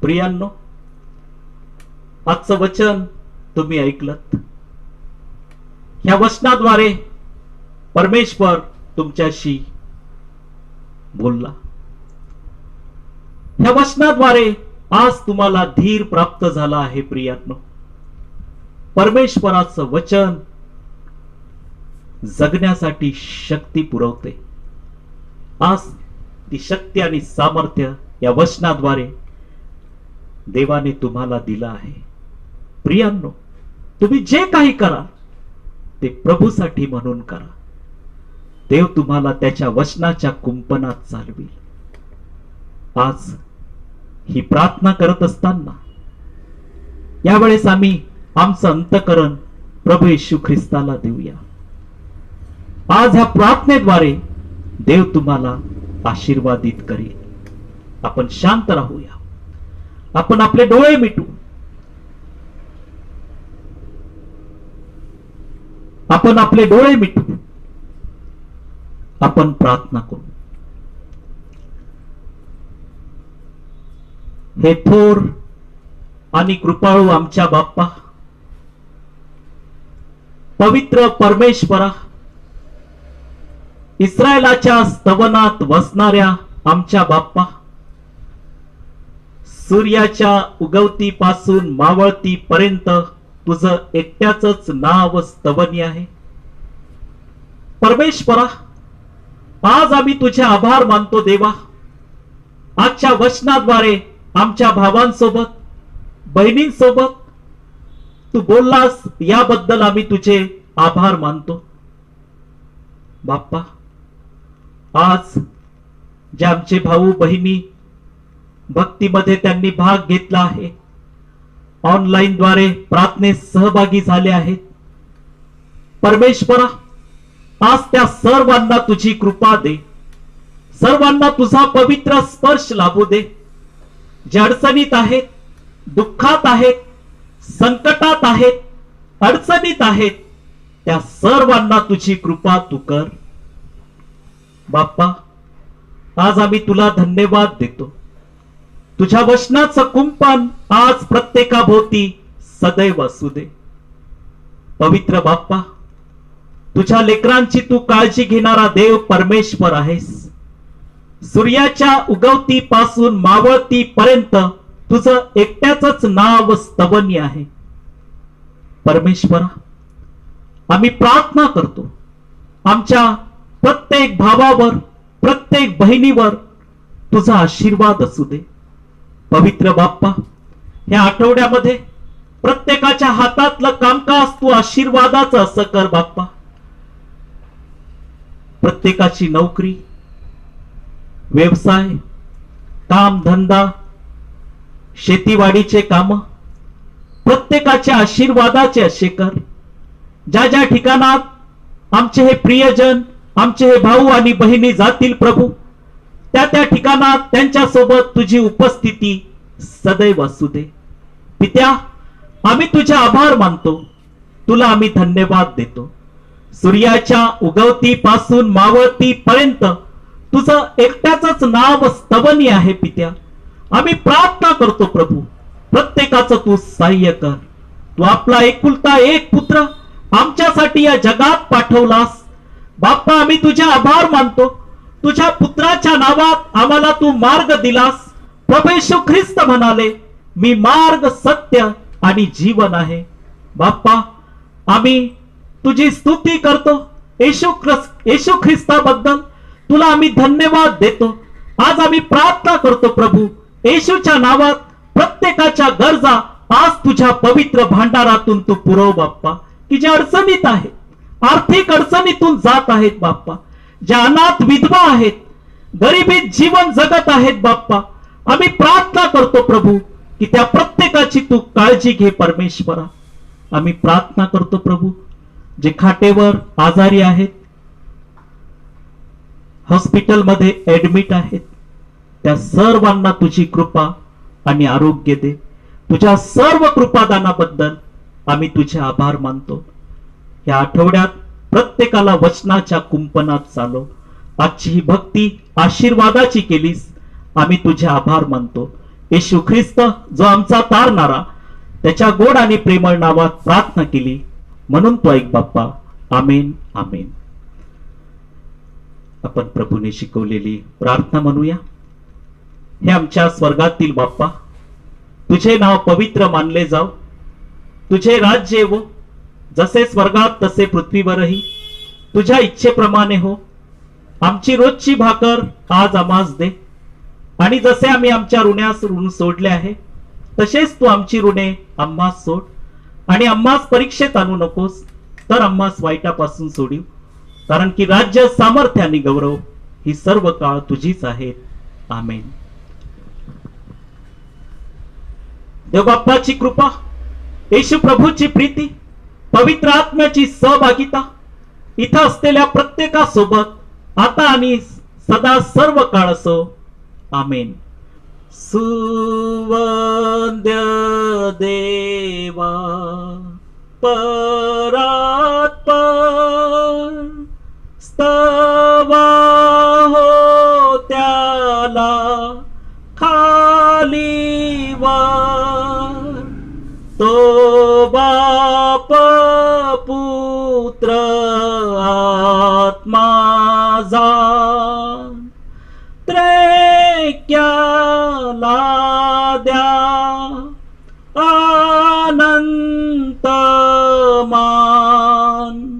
प्रियांनो, आजचं वचन तुम्ही ऐकलत. ह्या वचनाद्वारे परमेश्वर तुमच्याशी बोलला. ह्या वचनाद्वारे आज तुम्हाला धीर प्राप्त झाला आहे. प्रियांनो, परमेश्वराचं वचन जगण्यासाठी शक्ती पुरवते. आज ती शक्ती आणि सामर्थ्य या वचनाद्वारे देवाने तुम्हाला दिलं आहे. प्रियांनो, तुम्ही जे काही करा ते प्रभूसाठी म्हणून करा. देव तुम्हाला त्याच्या वचनाच्या कुंपणात चालविल. आज ही प्रार्थना करत असताना यावेळेस आम्ही आमचं अंतःकरण प्रभू येशू ख्रिस्ताला देऊया. आज ह्या प्रार्थनेद्वारे देव तुम्हाला आशीर्वादित करेल. आपण शांत राहूया. आपण आपले डोळे मिटू. आपण आपले डोळे मिटू. आपण प्रार्थना करू. हे थोर आणि कृपाळू आमच्या बाप्पा, पवित्र परमेश्वरा, इस्रायलाच्या स्तवनात वसणाऱ्या आमच्या बाप्पा, सूर्याच्या उगवतीपासून मावळतीपर्यंत तुझं एकट्याच नाव स्तवनीय आहे. परमेश्वरा, आज आम्ही तुझे आभार मानतो देवा. आजच्या वचनाद्वारे आमच्या भावांसोबत, बहिणींसोबत तू बोललास, याबद्दल आम्ही तुझे आभार मानतो. बाप्पा, आज जे आमचे भाऊ बहिणी भक्तीमध्ये त्यांनी भाग घेतला आहे, ऑनलाईन द्वारे प्रार्थनेत सहभागी झाले आहेत, परमेश्वरा, आज त्या सर्वांना तुझी कृपा दे. सर्वांना तुझा पवित्र स्पर्श लाभू दे. जे अडचणीत आहेत, दुःखात आहेत, संकटात आहेत, अडचणीत आहेत, त्या सर्वांना तुझी कृपा तू कर. बाप्पा, आज आम्ही तुला धन्यवाद देतो. तुझ्या वचनाचं कुंपण आज प्रत्येकाभोवती सदैव असू दे. पवित्र बाप्पा, तुझ्या लेकरांची तू काळजी घेणारा देव परमेश्वर आहेस. सूर्याच्या उगवतीपासून मावळतीपर्यंत तुझं एकट्याच नाव स्तवनीय आहे. परमेश्वरा, आम्ही प्रार्थना करतो, आमच्या प्रत्येक भावावर, प्रत्येक बहिणीवर तुझा आशीर्वाद असू दे. पवित्र बाप्पा, या आठवड्यामध्ये प्रत्येकाच्या हातातलं कामकाज तू आशीर्वादाचं असं कर बाप्पा. प्रत्येकाची नोकरी, व्यवसाय, काम धंदा, शेतीवाडीचे काम प्रत्येकाच्या आशीर्वादाचे असे कर. ज्या ज्या ठिकाणात आमचे हे प्रियजन, आमचे हे भाऊ आणि बहिणी जातील प्रभू, त्या त्या ठिकाणात त्यांच्या सोबत तुझी उपस्थिती सदैव असू दे. पित्या, आम्ही तुझे आभार मानतो. तुला आम्ही धन्यवाद देतो. सूर्याच्या उगवतीपासून मावळतीपर्यंत तुझं एकट्याच नाव स्तवनीय आहे. पित्या, आम्ही प्रार्थना करतो प्रभू, प्रत्येकाचं तू सहाय्य कर. तू आपला एकुलता एक पुत्र आमच्यासाठी या जगात पाठवलास. बाप्पा, आम्ही तुझे आभार मानतो. तुझ्या पुत्राच्या नावात आम्हाला तू मार्ग दिलास. प्रभू येशू ख्रिस्त म्हणाले, मी मार्ग, सत्य आणि जीवन आहे. बाप्पा, आम्ही तुझी स्तुती करतो. येशू ख्रिस्ताबद्दल तुला आम्ही धन्यवाद देतो. आज आम्ही प्रार्थना करतो प्रभू, येशूच्या नावात प्रत्येकाच्या गरजा आज तुझ्या पवित्र भांडारातून तू पुरव बाप्पा. की जे अडचणीत आहेत, आर्थिक अडचणीतून जात आहेत बाप्पा, ज्या अनाथ विधवा आहेत, गरिबीत जीवन जगत आहेत बाप्पा, आम्ही प्रार्थना करतो प्रभू की त्या प्रत्येकाची तू काळजी घे. परमेश्वरा, आम्ही प्रार्थना करतो प्रभू, जे खाटेवर आजारी आहेत, हॉस्पिटलमध्ये ऍडमिट आहेत, त्या सर्वांना तुझी कृपा आणि आरोग्य दे. तुझ्या सर्व कृपादानाबद्दल आम्ही तुझे आभार मानतो. या आठवड्यात प्रत्येकाला वचनाच्या कुंपणात चालव. आजची ही भक्ती आशीर्वादाची केलीस, आम्ही तुझे आभार मानतो. येशू ख्रिस्त जो आमचा तारणारा, त्याच्या गोड आणि प्रेमळ नावात प्रार्थना केली म्हणून तो ऐक बाप्पा. आमेन आमेन. आपण प्रभूने शिकवलेली प्रार्थना म्हणूया. हे आमच्या स्वर्गातील बाप्पा, तुझे नाव पवित्र मानले जाव, तुझे राज्य येवो, जसे स्वर्गात तसे पृथ्वीवरही तुझ्या इच्छेप्रमाणे हो. आमची रोजची भाकर आज आम्हास दे, आणि जसे आम्ही आमच्या ऋण्यास ऋण सोडले आहे तसेच तू आमची ऋणे आम्हास सोड, आणि आम्हास परीक्षेत आणू नकोस, तर आम्हास वाईटापासून सोडीव. कारण की राज्य, सामर्थ्य आणि गौरव ही सर्व काळ तुझीच आहेत. आमेन. देवबाप्पाची कृपा, येशू प्रभूची प्रीती, पवित्र आत्म्याची सहभागिता इथं असलेल्या प्रत्येकासोबत आता आणि सदा सर्व काळ असो. आमेन. सुवंद्य देवा परात्पर, स्तवा हो त्याला खाली वर, तो बाप पुत्र आत्मा जान, त्रेक्याला द्या अनंत मान.